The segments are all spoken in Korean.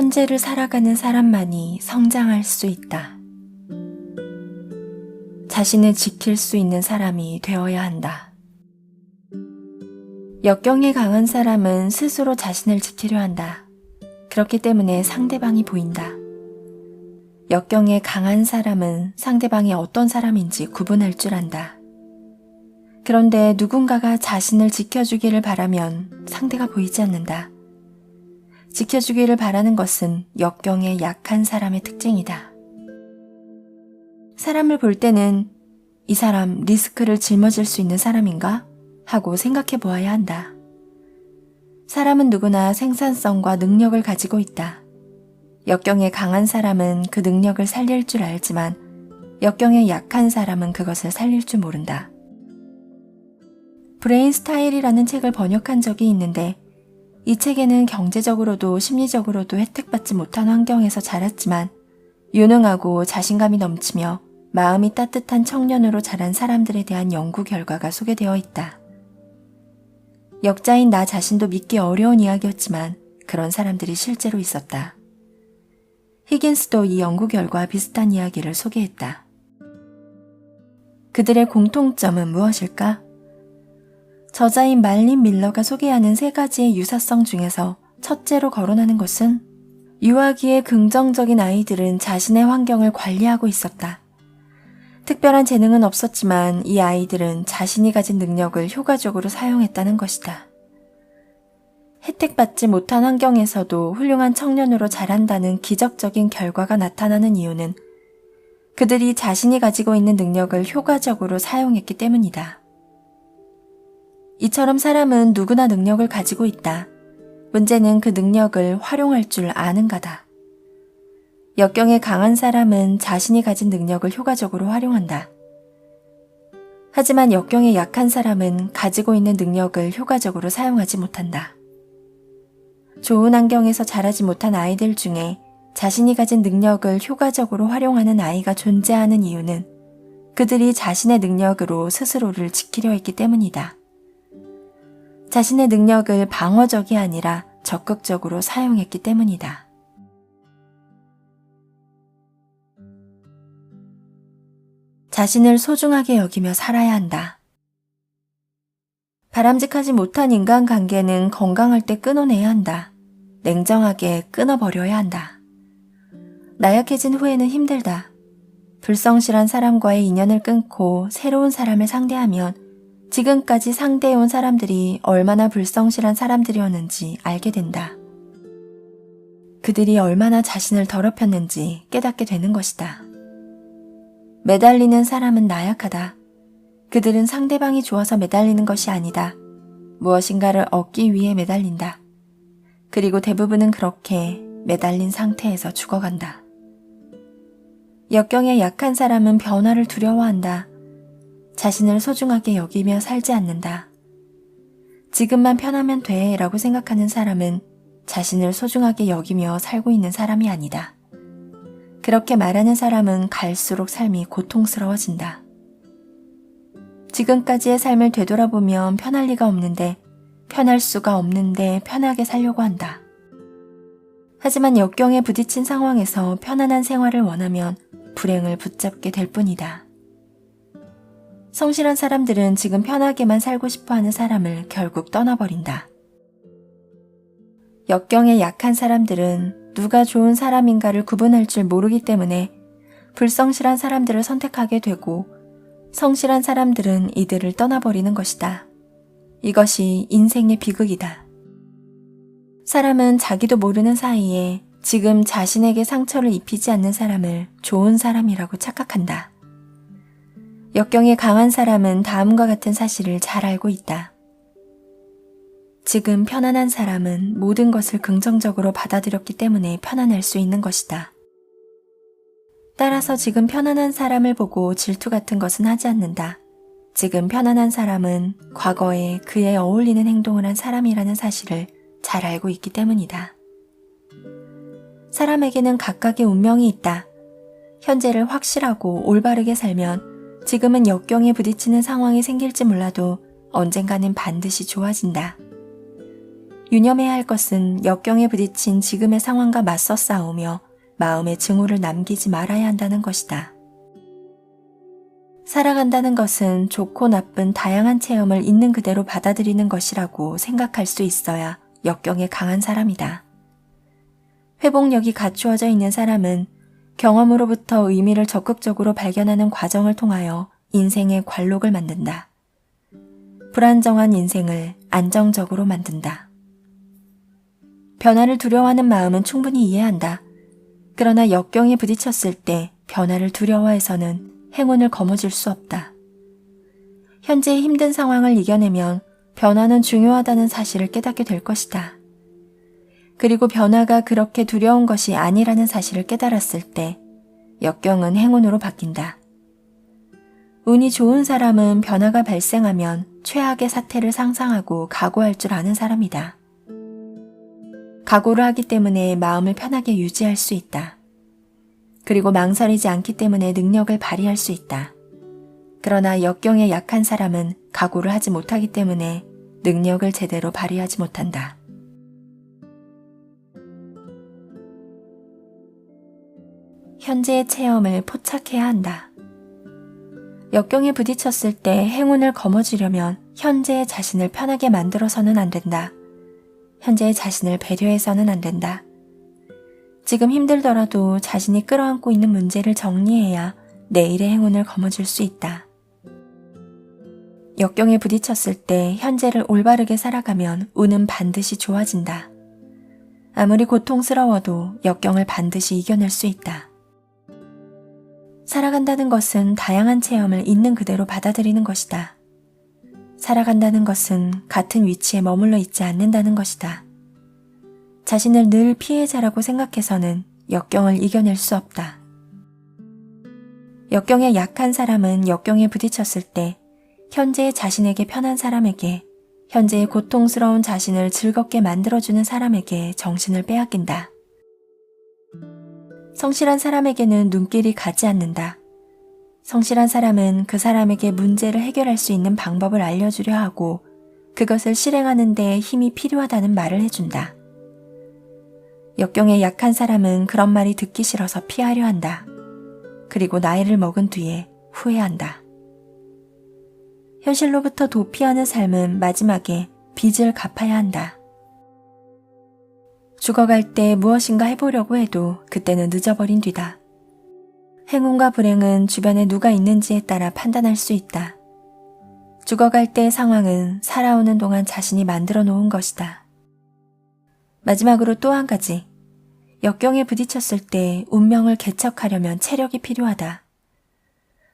현재를 살아가는 사람만이 성장할 수 있다. 자신을 지킬 수 있는 사람이 되어야 한다. 역경에 강한 사람은 스스로 자신을 지키려 한다. 그렇기 때문에 상대방이 보인다. 역경에 강한 사람은 상대방이 어떤 사람인지 구분할 줄 안다. 그런데 누군가가 자신을 지켜주기를 바라면 상대가 보이지 않는다. 지켜주기를 바라는 것은 역경에 약한 사람의 특징이다. 사람을 볼 때는 이 사람 리스크를 짊어질 수 있는 사람인가? 하고 생각해 보아야 한다. 사람은 누구나 생산성과 능력을 가지고 있다. 역경에 강한 사람은 그 능력을 살릴 줄 알지만 역경에 약한 사람은 그것을 살릴 줄 모른다. 브레인 스타일이라는 책을 번역한 적이 있는데 이 책에는 경제적으로도 심리적으로도 혜택받지 못한 환경에서 자랐지만 유능하고 자신감이 넘치며 마음이 따뜻한 청년으로 자란 사람들에 대한 연구 결과가 소개되어 있다. 역자인 나 자신도 믿기 어려운 이야기였지만 그런 사람들이 실제로 있었다. 히긴스도 이 연구 결과와 비슷한 이야기를 소개했다. 그들의 공통점은 무엇일까? 저자인 말린 밀러가 소개하는 3가지의 유사성 중에서 첫째로 거론하는 것은 유아기의 긍정적인 아이들은 자신의 환경을 관리하고 있었다. 특별한 재능은 없었지만 이 아이들은 자신이 가진 능력을 효과적으로 사용했다는 것이다. 혜택받지 못한 환경에서도 훌륭한 청년으로 자란다는 기적적인 결과가 나타나는 이유는 그들이 자신이 가지고 있는 능력을 효과적으로 사용했기 때문이다. 이처럼 사람은 누구나 능력을 가지고 있다. 문제는 그 능력을 활용할 줄 아는가다. 역경에 강한 사람은 자신이 가진 능력을 효과적으로 활용한다. 하지만 역경에 약한 사람은 가지고 있는 능력을 효과적으로 사용하지 못한다. 좋은 환경에서 자라지 못한 아이들 중에 자신이 가진 능력을 효과적으로 활용하는 아이가 존재하는 이유는 그들이 자신의 능력으로 스스로를 지키려 했기 때문이다. 자신의 능력을 방어적이 아니라 적극적으로 사용했기 때문이다. 자신을 소중하게 여기며 살아야 한다. 바람직하지 못한 인간관계는 건강할 때 끊어내야 한다. 냉정하게 끊어버려야 한다. 나약해진 후에는 힘들다. 불성실한 사람과의 인연을 끊고 새로운 사람을 상대하면 지금까지 상대해온 사람들이 얼마나 불성실한 사람들이었는지 알게 된다. 그들이 얼마나 자신을 더럽혔는지 깨닫게 되는 것이다. 매달리는 사람은 나약하다. 그들은 상대방이 좋아서 매달리는 것이 아니다. 무엇인가를 얻기 위해 매달린다. 그리고 대부분은 그렇게 매달린 상태에서 죽어간다. 역경에 약한 사람은 변화를 두려워한다. 자신을 소중하게 여기며 살지 않는다. 지금만 편하면 돼 라고 생각하는 사람은 자신을 소중하게 여기며 살고 있는 사람이 아니다. 그렇게 말하는 사람은 갈수록 삶이 고통스러워진다. 지금까지의 삶을 되돌아보면 편할 리가 없는데 편할 수가 없는데 편하게 살려고 한다. 하지만 역경에 부딪힌 상황에서 편안한 생활을 원하면 불행을 붙잡게 될 뿐이다. 성실한 사람들은 지금 편하게만 살고 싶어하는 사람을 결국 떠나버린다. 역경에 약한 사람들은 누가 좋은 사람인가를 구분할 줄 모르기 때문에 불성실한 사람들을 선택하게 되고 성실한 사람들은 이들을 떠나버리는 것이다. 이것이 인생의 비극이다. 사람은 자기도 모르는 사이에 지금 자신에게 상처를 입히지 않는 사람을 좋은 사람이라고 착각한다. 역경에 강한 사람은 다음과 같은 사실을 잘 알고 있다. 지금 편안한 사람은 모든 것을 긍정적으로 받아들였기 때문에 편안할 수 있는 것이다. 따라서 지금 편안한 사람을 보고 질투 같은 것은 하지 않는다. 지금 편안한 사람은 과거에 그에 어울리는 행동을 한 사람이라는 사실을 잘 알고 있기 때문이다. 사람에게는 각각의 운명이 있다. 현재를 확실하고 올바르게 살면 지금은 역경에 부딪히는 상황이 생길지 몰라도 언젠가는 반드시 좋아진다. 유념해야 할 것은 역경에 부딪힌 지금의 상황과 맞서 싸우며 마음의 증오를 남기지 말아야 한다는 것이다. 살아간다는 것은 좋고 나쁜 다양한 체험을 있는 그대로 받아들이는 것이라고 생각할 수 있어야 역경에 강한 사람이다. 회복력이 갖추어져 있는 사람은 경험으로부터 의미를 적극적으로 발견하는 과정을 통하여 인생의 관록을 만든다. 불안정한 인생을 안정적으로 만든다. 변화를 두려워하는 마음은 충분히 이해한다. 그러나 역경에 부딪혔을 때 변화를 두려워해서는 행운을 거머쥘 수 없다. 현재의 힘든 상황을 이겨내면 변화는 중요하다는 사실을 깨닫게 될 것이다. 그리고 변화가 그렇게 두려운 것이 아니라는 사실을 깨달았을 때 역경은 행운으로 바뀐다. 운이 좋은 사람은 변화가 발생하면 최악의 사태를 상상하고 각오할 줄 아는 사람이다. 각오를 하기 때문에 마음을 편하게 유지할 수 있다. 그리고 망설이지 않기 때문에 능력을 발휘할 수 있다. 그러나 역경에 약한 사람은 각오를 하지 못하기 때문에 능력을 제대로 발휘하지 못한다. 현재의 체험을 포착해야 한다. 역경에 부딪혔을 때 행운을 거머쥐려면 현재의 자신을 편하게 만들어서는 안 된다. 현재의 자신을 배려해서는 안 된다. 지금 힘들더라도 자신이 끌어안고 있는 문제를 정리해야 내일의 행운을 거머쥘 수 있다. 역경에 부딪혔을 때 현재를 올바르게 살아가면 운은 반드시 좋아진다. 아무리 고통스러워도 역경을 반드시 이겨낼 수 있다. 살아간다는 것은 다양한 체험을 있는 그대로 받아들이는 것이다. 살아간다는 것은 같은 위치에 머물러 있지 않는다는 것이다. 자신을 늘 피해자라고 생각해서는 역경을 이겨낼 수 없다. 역경에 약한 사람은 역경에 부딪혔을 때 현재의 자신에게 편한 사람에게, 현재의 고통스러운 자신을 즐겁게 만들어주는 사람에게 정신을 빼앗긴다. 성실한 사람에게는 눈길이 가지 않는다. 성실한 사람은 그 사람에게 문제를 해결할 수 있는 방법을 알려주려 하고 그것을 실행하는 데 힘이 필요하다는 말을 해준다. 역경에 약한 사람은 그런 말이 듣기 싫어서 피하려 한다. 그리고 나이를 먹은 뒤에 후회한다. 현실로부터 도피하는 삶은 마지막에 빚을 갚아야 한다. 죽어갈 때 무엇인가 해보려고 해도 그때는 늦어버린 뒤다. 행운과 불행은 주변에 누가 있는지에 따라 판단할 수 있다. 죽어갈 때의 상황은 살아오는 동안 자신이 만들어 놓은 것이다. 마지막으로 또 한 가지. 역경에 부딪혔을 때 운명을 개척하려면 체력이 필요하다.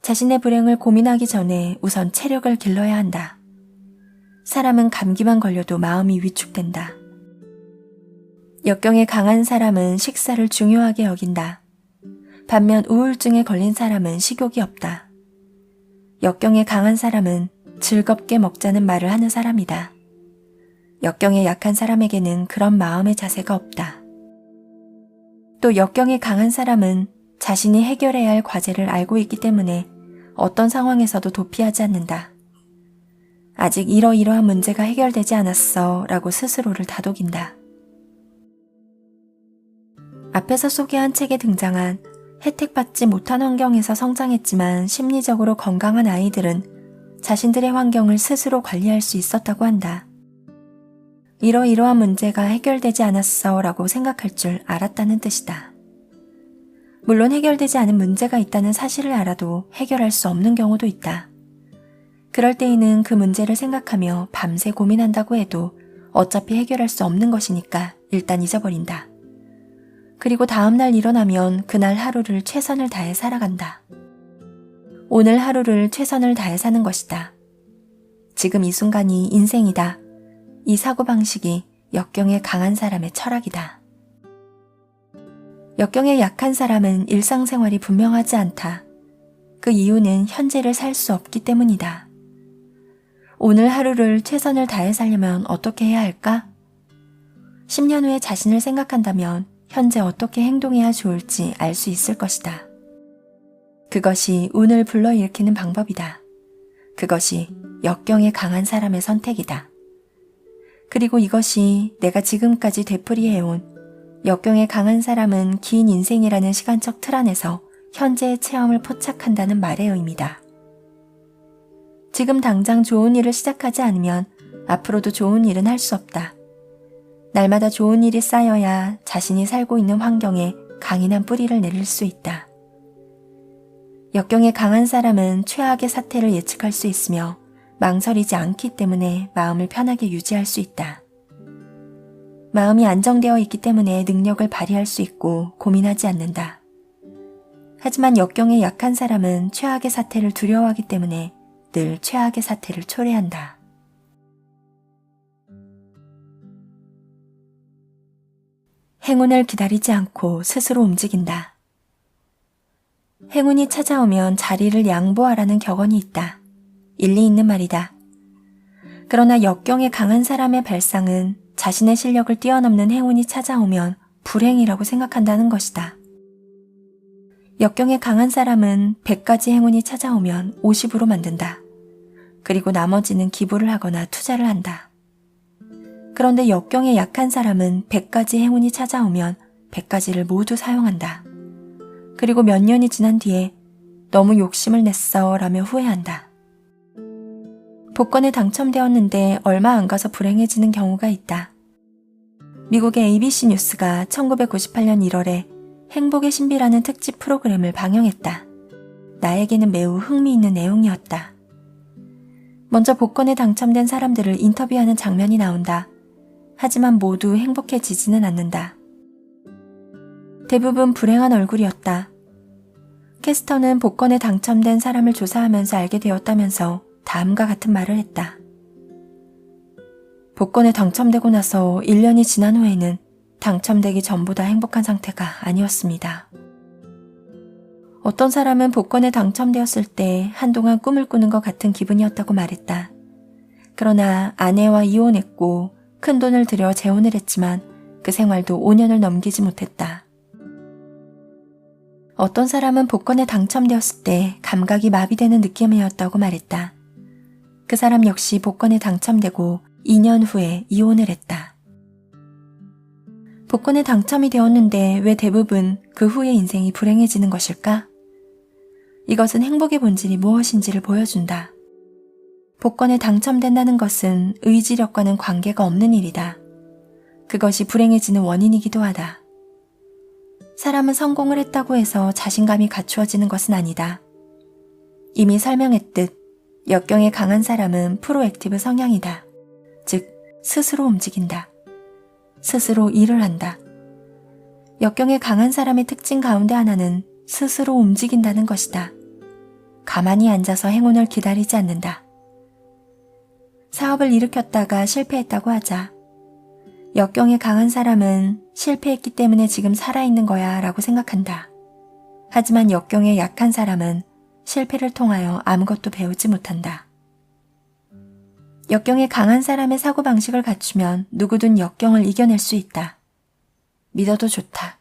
자신의 불행을 고민하기 전에 우선 체력을 길러야 한다. 사람은 감기만 걸려도 마음이 위축된다. 역경에 강한 사람은 식사를 중요하게 여긴다. 반면 우울증에 걸린 사람은 식욕이 없다. 역경에 강한 사람은 즐겁게 먹자는 말을 하는 사람이다. 역경에 약한 사람에게는 그런 마음의 자세가 없다. 또 역경에 강한 사람은 자신이 해결해야 할 과제를 알고 있기 때문에 어떤 상황에서도 도피하지 않는다. 아직 이러이러한 문제가 해결되지 않았어 라고 스스로를 다독인다. 앞에서 소개한 책에 등장한 혜택받지 못한 환경에서 성장했지만 심리적으로 건강한 아이들은 자신들의 환경을 스스로 관리할 수 있었다고 한다. 이러이러한 문제가 해결되지 않았어 라고 생각할 줄 알았다는 뜻이다. 물론 해결되지 않은 문제가 있다는 사실을 알아도 해결할 수 없는 경우도 있다. 그럴 때에는 그 문제를 생각하며 밤새 고민한다고 해도 어차피 해결할 수 없는 것이니까 일단 잊어버린다. 그리고 다음날 일어나면 그날 하루를 최선을 다해 살아간다. 오늘 하루를 최선을 다해 사는 것이다. 지금 이 순간이 인생이다. 이 사고방식이 역경에 강한 사람의 철학이다. 역경에 약한 사람은 일상생활이 분명하지 않다. 그 이유는 현재를 살 수 없기 때문이다. 오늘 하루를 최선을 다해 살려면 어떻게 해야 할까? 10년 후에 자신을 생각한다면 현재 어떻게 행동해야 좋을지 알 수 있을 것이다. 그것이 운을 불러일으키는 방법이다. 그것이 역경에 강한 사람의 선택이다. 그리고 이것이 내가 지금까지 되풀이해온 역경에 강한 사람은 긴 인생이라는 시간적 틀 안에서 현재의 체험을 포착한다는 말의 의미다. 지금 당장 좋은 일을 시작하지 않으면 앞으로도 좋은 일은 할 수 없다. 날마다 좋은 일이 쌓여야 자신이 살고 있는 환경에 강인한 뿌리를 내릴 수 있다. 역경에 강한 사람은 최악의 사태를 예측할 수 있으며 망설이지 않기 때문에 마음을 편하게 유지할 수 있다. 마음이 안정되어 있기 때문에 능력을 발휘할 수 있고 고민하지 않는다. 하지만 역경에 약한 사람은 최악의 사태를 두려워하기 때문에 늘 최악의 사태를 초래한다. 행운을 기다리지 않고 스스로 움직인다. 행운이 찾아오면 자리를 양보하라는 격언이 있다. 일리 있는 말이다. 그러나 역경에 강한 사람의 발상은 자신의 실력을 뛰어넘는 행운이 찾아오면 불행이라고 생각한다는 것이다. 역경에 강한 사람은 100가지 행운이 찾아오면 50으로 만든다. 그리고 나머지는 기부를 하거나 투자를 한다. 그런데 역경에 약한 사람은 100가지 행운이 찾아오면 100가지를 모두 사용한다. 그리고 몇 년이 지난 뒤에 너무 욕심을 냈어 라며 후회한다. 복권에 당첨되었는데 얼마 안 가서 불행해지는 경우가 있다. 미국의 ABC 뉴스가 1998년 1월에 행복의 신비라는 특집 프로그램을 방영했다. 나에게는 매우 흥미있는 내용이었다. 먼저 복권에 당첨된 사람들을 인터뷰하는 장면이 나온다. 하지만 모두 행복해지지는 않는다. 대부분 불행한 얼굴이었다. 캐스터는 복권에 당첨된 사람을 조사하면서 알게 되었다면서 다음과 같은 말을 했다. 복권에 당첨되고 나서 1년이 지난 후에는 당첨되기 전보다 행복한 상태가 아니었습니다. 어떤 사람은 복권에 당첨되었을 때 한동안 꿈을 꾸는 것 같은 기분이었다고 말했다. 그러나 아내와 이혼했고 큰 돈을 들여 재혼을 했지만 그 생활도 5년을 넘기지 못했다. 어떤 사람은 복권에 당첨되었을 때 감각이 마비되는 느낌이었다고 말했다. 그 사람 역시 복권에 당첨되고 2년 후에 이혼을 했다. 복권에 당첨이 되었는데 왜 대부분 그 후의 인생이 불행해지는 것일까? 이것은 행복의 본질이 무엇인지를 보여준다. 복권에 당첨된다는 것은 의지력과는 관계가 없는 일이다. 그것이 불행해지는 원인이기도 하다. 사람은 성공을 했다고 해서 자신감이 갖추어지는 것은 아니다. 이미 설명했듯 역경에 강한 사람은 프로액티브 성향이다. 즉, 스스로 움직인다. 스스로 일을 한다. 역경에 강한 사람의 특징 가운데 하나는 스스로 움직인다는 것이다. 가만히 앉아서 행운을 기다리지 않는다. 사업을 일으켰다가 실패했다고 하자. 역경에 강한 사람은 실패했기 때문에 지금 살아있는 거야 라고 생각한다. 하지만 역경에 약한 사람은 실패를 통하여 아무것도 배우지 못한다. 역경에 강한 사람의 사고방식을 갖추면 누구든 역경을 이겨낼 수 있다. 믿어도 좋다.